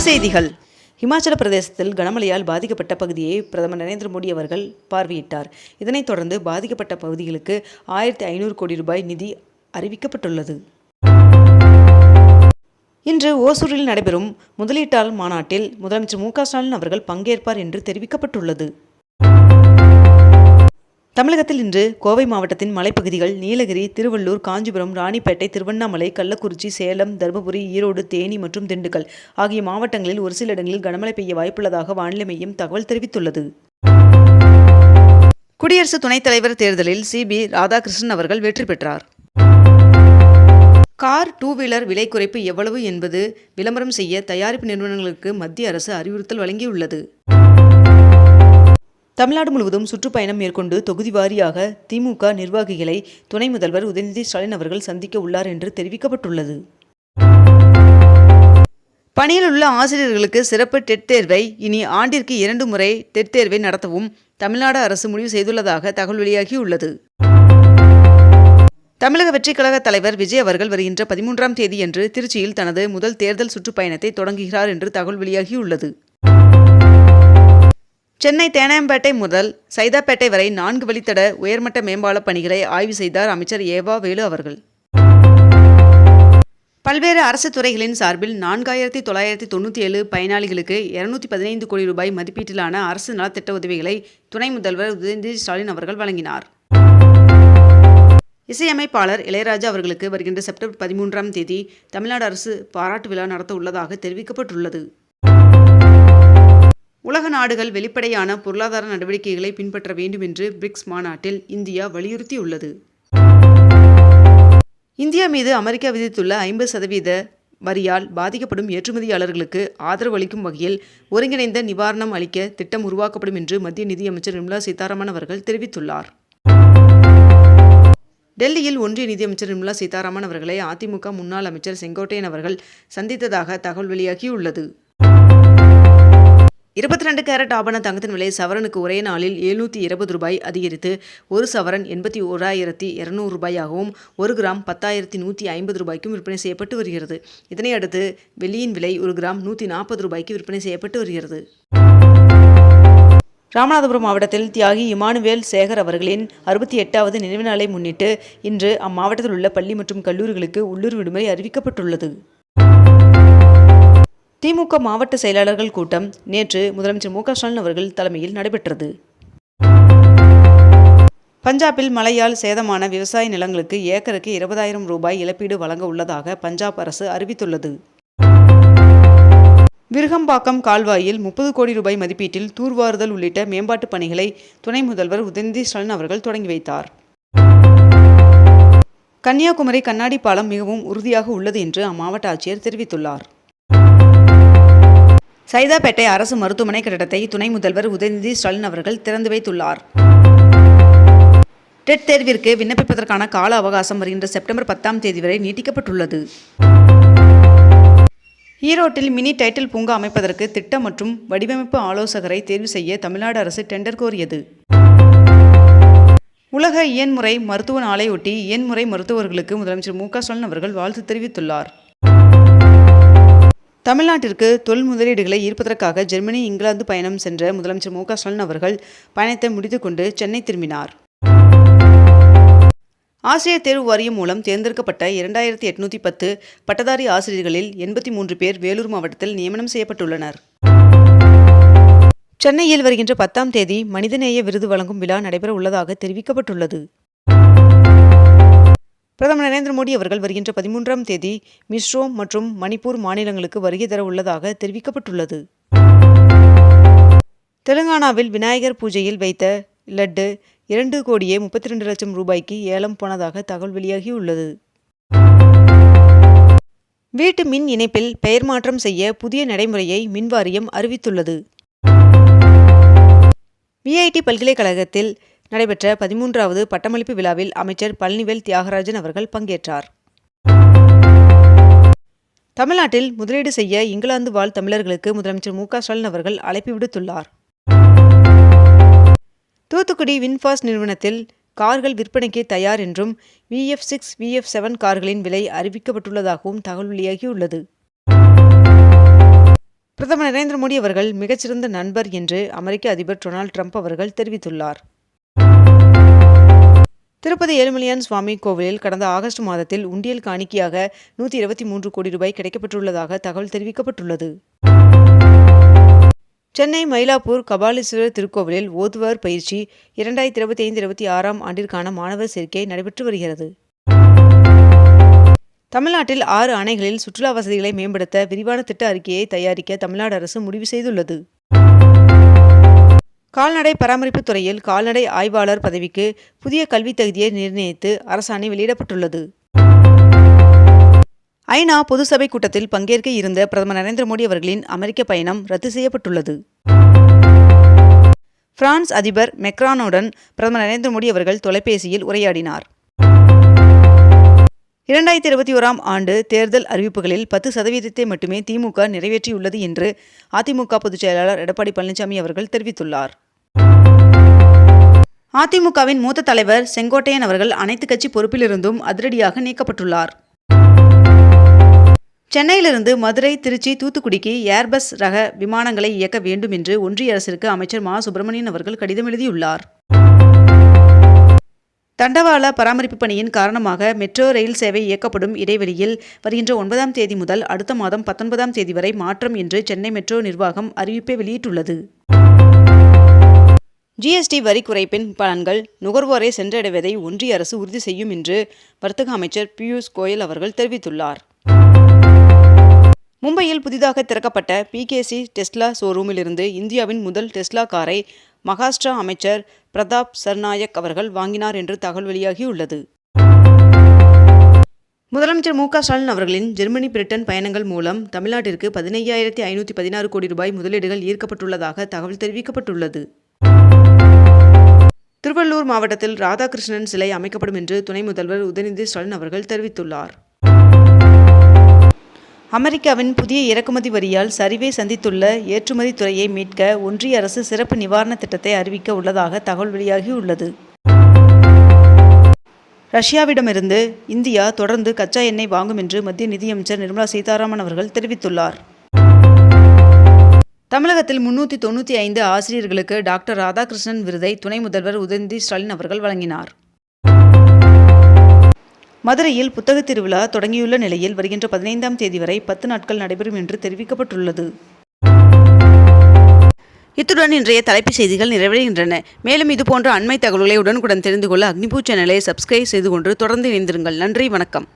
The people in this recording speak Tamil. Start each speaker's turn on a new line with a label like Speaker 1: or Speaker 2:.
Speaker 1: செய்திகள். இமாச்சல பிரதேசத்தில் கனமழையால் பாதிக்கப்பட்ட பகுதியை பிரதமர் நரேந்திர மோடி அவர்கள் பார்வையிட்டார். இதனைத் தொடர்ந்து பாதிக்கப்பட்ட பகுதிகளுக்கு 1500 கோடி ரூபாய் நிதி அறிவிக்கப்பட்டுள்ளது. இன்று ஓசூரில் நடைபெறும் முதலீட்டாளர் மாநாட்டில் முதலமைச்சர் மு.க. ஸ்டாலின் அவர்கள் பங்கேற்பார் என்று தெரிவிக்கப்பட்டுள்ளது. தமிழகத்தில் இன்று கோவை மாவட்டத்தின் மலைப்பகுதிகள் நீலகிரி, திருவள்ளூர், காஞ்சிபுரம், ராணிப்பேட்டை, திருவண்ணாமலை, கள்ளக்குறிச்சி, சேலம், தருமபுரி, ஈரோடு, தேனி மற்றும் திண்டுக்கல் ஆகிய மாவட்டங்களில் ஒரு சில இடங்களில் கனமழை பெய்ய வாய்ப்புள்ளதாக வானிலை மையம் தகவல் தெரிவித்துள்ளது. குடியரசு துணைத் தலைவர் தேர்தலில் சி.பி. ராதாகிருஷ்ணன் அவர்கள் வெற்றி பெற்றார். கார், டூ வீலர் விலை குறைப்பு எவ்வளவு என்பது விளம்பரம் செய்ய தயாரிப்பு நிறுவனங்களுக்கு மத்திய அரசு அறிவுறுத்தல் வழங்கியுள்ளது. தமிழ்நாடு முழுவதும் சுற்றுப்பயணம் மேற்கொண்டு தொகுதி வாரியாக திமுக நிர்வாகிகளை துணை முதல்வர் உதயநிதி ஸ்டாலின் அவர்கள் சந்திக்க உள்ளார் என்று தெரிவிக்கப்பட்டுள்ளது. பணியில் உள்ள ஆசிரியர்களுக்கு சிறப்பு டெட் தேர்வை இனி ஆண்டிற்கு 2 முறை டெட் தேர்வை நடத்தவும் தமிழ்நாடு அரசு முடிவு செய்துள்ளதாக தகவல் வெளியாகியுள்ளது. தமிழக வெற்றிக் கழக தலைவர் விஜய் அவர்கள் வருகின்ற 13ஆம் தேதியன்று திருச்சியில் தனது முதல் தேர்தல் சுற்றுப்பயணத்தை தொடங்குகிறார் என்று தகவல் வெளியாகியுள்ளது. சென்னை தேனாம்பேட்டை முதல் சைதாப்பேட்டை வரை 4 வழித்தட உயர்மட்ட மேம்பால பணிகளை ஆய்வு செய்தார் அமைச்சர் ஏவா வேலு அவர்கள். பல்வேறு அரசு துறைகளின் சார்பில் 4997 பயனாளிகளுக்கு 215 கோடி ரூபாய் மதிப்பீட்டிலான அரசு நலத்திட்ட உதவிகளை துணை முதல்வர் உதயநிதி ஸ்டாலின் அவர்கள் வழங்கினார். இசையமைப்பாளர் இளையராஜா அவர்களுக்கு வருகின்ற செப்டம்பர் 13ஆம் தேதி தமிழ்நாடு அரசு பாராட்டு விழா நடத்த உள்ளதாக தெரிவிக்கப்பட்டுள்ளது. உலக நாடுகள் வெளிப்படையான பொருளாதார நடவடிக்கைகளை பின்பற்ற வேண்டும் என்று பிரிக்ஸ் மாநாட்டில் இந்தியா வலியுறுத்தியுள்ளது. இந்தியா மீது அமெரிக்கா விதித்துள்ள 50% வரியால் பாதிக்கப்படும் ஏற்றுமதியாளர்களுக்கு ஆதரவு அளிக்கும் வகையில் ஒருங்கிணைந்த நிவாரணம் அளிக்க திட்டம் உருவாக்கப்படும் என்று மத்திய நிதியமைச்சர் நிர்மலா சீதாராமன் அவர்கள் தெரிவித்துள்ளார். டெல்லியில் ஒன்றிய நிதியமைச்சர் நிர்மலா சீதாராமன் அவர்களை அதிமுக முன்னாள் அமைச்சர் செங்கோட்டையன் அவர்கள் சந்தித்ததாக தகவல் வெளியாகியுள்ளது. 22 கேரட் ஆபண தங்கத்தின் விலை சவரனுக்கு ஒரே நாளில் 720 ரூபாய் அதிகரித்து 1 சவரன் 81,200 ரூபாயாகவும் 1 கிராம் 10,150 ரூபாய்க்கும் விற்பனை செய்யப்பட்டு வருகிறது. இதனையடுத்து வெள்ளியின் விலை 1 கிராம் 140 ரூபாய்க்கு விற்பனை செய்யப்பட்டு வருகிறது. ராமநாதபுரம் மாவட்டத்தில் தியாகி இமானுவேல் சேகர் அவர்களின் 68வது நினைவு நாளை முன்னிட்டு இன்று அம்மாவட்டத்தில் உள்ள பள்ளி மற்றும் கல்லூரிகளுக்கு உள்ளூர் விடுமுறை அறிவிக்கப்பட்டுள்ளது. திமுக மாவட்ட செயலாளர்கள் கூட்டம் நேற்று முதலமைச்சர் மு.க. ஸ்டாலின் அவர்கள் தலைமையில் நடைபெற்றது. பஞ்சாபில் மழையால் சேதமான விவசாய நிலங்களுக்கு ஏக்கருக்கு 20,000 ரூபாய் இழப்பீடு வழங்க உள்ளதாக பஞ்சாப் அரசு அறிவித்துள்ளது. விருகம்பாக்கம் கால்வாயில் 30 கோடி ரூபாய் மதிப்பீட்டில் தூர்வாறுதல் உள்ளிட்ட மேம்பாட்டு பணிகளை துணை முதல்வர் உதயநிதி ஸ்டாலின் அவர்கள் தொடங்கி வைத்தார். கன்னியாகுமரி கண்ணாடி பாலம் மிகவும் உறுதியாக உள்ளது என்று அம்மாவட்ட ஆட்சியர் தெரிவித்துள்ளார். சைதாப்பேட்டை அரசு மருத்துவமனை கட்டடத்தை துணை முதல்வர் உதயநிதி ஸ்டாலின் அவர்கள் திறந்து வைத்துள்ளார். டெட் தேர்விற்கு விண்ணப்பிப்பதற்கான கால அவகாசம் வருகின்ற செப்டம்பர் 10ஆம் தேதி வரை நீட்டிக்கப்பட்டுள்ளது. ஈரோட்டில் மினி டைட்டில் பூங்கா அமைப்பதற்கு திட்டம் மற்றும் வடிவமைப்பு ஆலோசகரை தேர்வு செய்ய தமிழ்நாடு அரசு டெண்டர் கோரியது. உலக இயன்முறை மருத்துவ நாளையொட்டி இயன்முறை மருத்துவர்களுக்கு முதலமைச்சர் மு.க. ஸ்டாலின் அவர்கள் வாழ்த்து தெரிவித்துள்ளார். தமிழ்நாட்டிற்கு தொழில் முதலீடுகளை ஈர்ப்பதற்காக ஜெர்மனி, இங்கிலாந்து பயணம் சென்ற முதலமைச்சர் மு.க. ஸ்டாலின் அவர்கள் பயணத்தை முடித்துக்கொண்டு சென்னை திரும்பினார். ஆசிரியர் தேர்வு வாரியம் மூலம் தேர்ந்தெடுக்கப்பட்ட 2810 பட்டதாரி ஆசிரியர்களில் 83 பேர் வேலூர் மாவட்டத்தில் நியமனம் செய்யப்பட்டுள்ளனர். சென்னையில் வருகின்ற 10ஆம் தேதி மனிதநேய விருது வழங்கும் விழா நடைபெற உள்ளதாக தெரிவிக்கப்பட்டுள்ளது. பிரதமர் நரேந்திர மோடி அவர்கள் வருகின்ற 13ஆம் தேதி மிசோரம் மற்றும் மணிப்பூர் மாநிலங்களுக்கு வருகை தர உள்ளதாக தெரிவிக்கப்பட்டுள்ளது. தெலுங்கானாவில் விநாயகர் பூஜையில் வைத்த லட்டு 2,32,00,000 ரூபாய்க்கு ஏலம் போனதாக தகவல் வெளியாகியுள்ளது. வீட்டு மின் இணைப்பில் பெயர் மாற்றம் செய்ய புதிய நடைமுறையை மின்வாரியம் அறிவித்துள்ளது. விஐடி பல்கலைக்கழகத்தில் நடைபெற்ற 13வது பட்டமளிப்பு விழாவில் அமைச்சர் பழனிவேல் தியாகராஜன் அவர்கள் பங்கேற்றார். தமிழ்நாட்டில் முதலீடு செய்ய இங்கிலாந்து வாழ் தமிழர்களுக்கு முதலமைச்சர் மு.க. ஸ்டாலின் அவர்கள் அழைப்பு விடுத்துள்ளார். தூத்துக்குடி வின்ஃபாஸ்ட் நிறுவனத்தில் கார்கள் விற்பனைக்கு தயார் என்றும் VF6, VF7 கார்களின் விலை அறிவிக்கப்பட்டுள்ளதாகவும் தகவல் வெளியாகியுள்ளது. பிரதமர் நரேந்திர மோடி அவர்கள் மிகச்சிறந்த நண்பர் என்று அமெரிக்க அதிபர் டொனால்ட் ட்ரம்ப் அவர்கள் தெரிவித்துள்ளார். திருப்பதி ஏழுமலையான் சுவாமி கோவிலில் கடந்த ஆகஸ்ட் மாதத்தில் உண்டியல் காணிக்கையாக 123 கோடி ரூபாய் கிடைக்கப்பெற்றுள்ளதாக தகவல் தெரிவிக்கப்பட்டுள்ளது. சென்னை மயிலாப்பூர் கபாலீஸ்வரர் திருக்கோவிலில் ஓதுவர் பயிற்சி 2025-26 ஆண்டிற்கான மாணவர் சேர்க்கை நடைபெற்று வருகிறது. தமிழ்நாட்டில் 6 அணைகளில் சுற்றுலா வசதிகளை மேம்படுத்த விரிவான திட்ட அறிக்கையை தயாரிக்க தமிழ்நாடு அரசு முடிவு செய்துள்ளது. கால்நடை பராமரிப்பு துறையில் கால்நடை ஆய்வாளர் பதவிக்கு புதிய கல்வித் தகுதியை நிர்ணயித்து அரசாணை வெளியிடப்பட்டுள்ளது. ஐநா பொதுசபை கூட்டத்தில் பங்கேற்க இருந்த பிரதமர் நரேந்திர மோடி அவர்களின் அமெரிக்க பயணம் ரத்து செய்யப்பட்டுள்ளது. பிரான்ஸ் அதிபர் மெக்ரானுடன் பிரதமர் நரேந்திர மோடி அவர்கள் தொலைபேசியில் உரையாடினார். 2021 ஆண்டு தேர்தல் அறிவிப்புகளில் 10% மட்டுமே திமுக நிறைவேற்றியுள்ளது என்று அதிமுக பொதுச் செயலாளர் எடப்பாடி பழனிசாமி அவர்கள் தெரிவித்துள்ளார். அதிமுகவின் மூத்த தலைவர் செங்கோட்டையன் அவர்கள் அனைத்து கட்சி பொறுப்பிலிருந்தும் அதிரடியாக நீக்கப்பட்டுள்ளார். சென்னையிலிருந்து மதுரை, திருச்சி, தூத்துக்குடிக்கு ஏர்பஸ் ரக விமானங்களை இயக்க வேண்டும் என்று ஒன்றிய அரசிற்கு அமைச்சர் மா. சுப்பிரமணியன் அவர்கள் கடிதம் எழுதியுள்ளார். தண்டவாள பராமரிப்பு பணியின் காரணமாக மெட்ரோ ரயில் சேவை இயக்கப்படும் இடைவெளியில் வருகின்ற 9ஆம் தேதி முதல் அடுத்த மாதம் 19ஆம் தேதி வரை மாற்றம் என்று சென்னை மெட்ரோ நிர்வாகம் அறிவிப்பை வெளியிட்டுள்ளது. ஜிஎஸ்டி வரி குறைப்பின் பலன்கள் நுகர்வோரை சென்றடைவதை ஒன்றிய அரசு உறுதி செய்யும் என்று வர்த்தக அமைச்சர் பியூஷ் கோயல் அவர்கள் தெரிவித்துள்ளார். மும்பையில் புதிதாக திறக்கப்பட்ட பிகேசி டெஸ்லா ஷோரூமிலிருந்து இந்தியாவின் முதல் டெஸ்லா காரை மகாராஷ்டிரா அமைச்சர் பிரதாப் சர்நாயக் அவர்கள் வாங்கினார் என்று தகவல் வெளியாகியுள்ளது. முதலமைச்சர் மு. க. ஸ்டாலின் அவர்களின் ஜெர்மனி, பிரிட்டன் பயணங்கள் மூலம் தமிழ்நாட்டிற்கு 15,516 கோடி ரூபாய் முதலீடுகள் ஈர்க்கப்பட்டுள்ளதாக தகவல் தெரிவிக்கப்பட்டுள்ளது. திருவள்ளூர் மாவட்டத்தில் ராதாகிருஷ்ணன் சிலை அமைக்கப்படும் என்று துணை முதல்வர் உதயநிதி ஸ்டாலின் அவர்கள் தெரிவித்துள்ளார். அமெரிக்காவின் புதிய இறக்குமதி வரியால் சரிவை சந்தித்துள்ள ஏற்றுமதி துறையை மீட்க ஒன்றிய அரசு சிறப்பு நிவாரண திட்டத்தை அறிவிக்க உள்ளதாக தகவல் வெளியாகியுள்ளது. ரஷ்யாவிடமிருந்து இந்தியா தொடர்ந்து கச்சா எண்ணெய் வாங்கும் என்று மத்திய நிதியமைச்சர் நிர்மலா சீதாராமன் அவர்கள் தெரிவித்துள்ளார். தமிழகத்தில் 395 ஆசிரியர்களுக்கு டாக்டர் ராதாகிருஷ்ணன் விருதை துணை முதல்வர் உதயநிதி ஸ்டாலின் அவர்கள் வழங்கினார். மதுரையில் புத்தக திருவிழா தொடங்கியுள்ள நிலையில் வருகின்ற 15ஆம் தேதி வரை 10 நாட்கள் நடைபெறும் என்று தெரிவிக்கப்பட்டுள்ளது. இத்துடன் இன்றைய தலைப்புச் செய்திகள் நிறைவடைகின்றன. மேலும் இதுபோன்ற அண்மை தகவல்களை உடனுக்குடன் தெரிந்து கொள்ள அக்னிபூ சேனலை சப்ஸ்கிரைப் செய்து கொண்டு தொடர்ந்து இணைந்திருங்கள். நன்றி, வணக்கம்.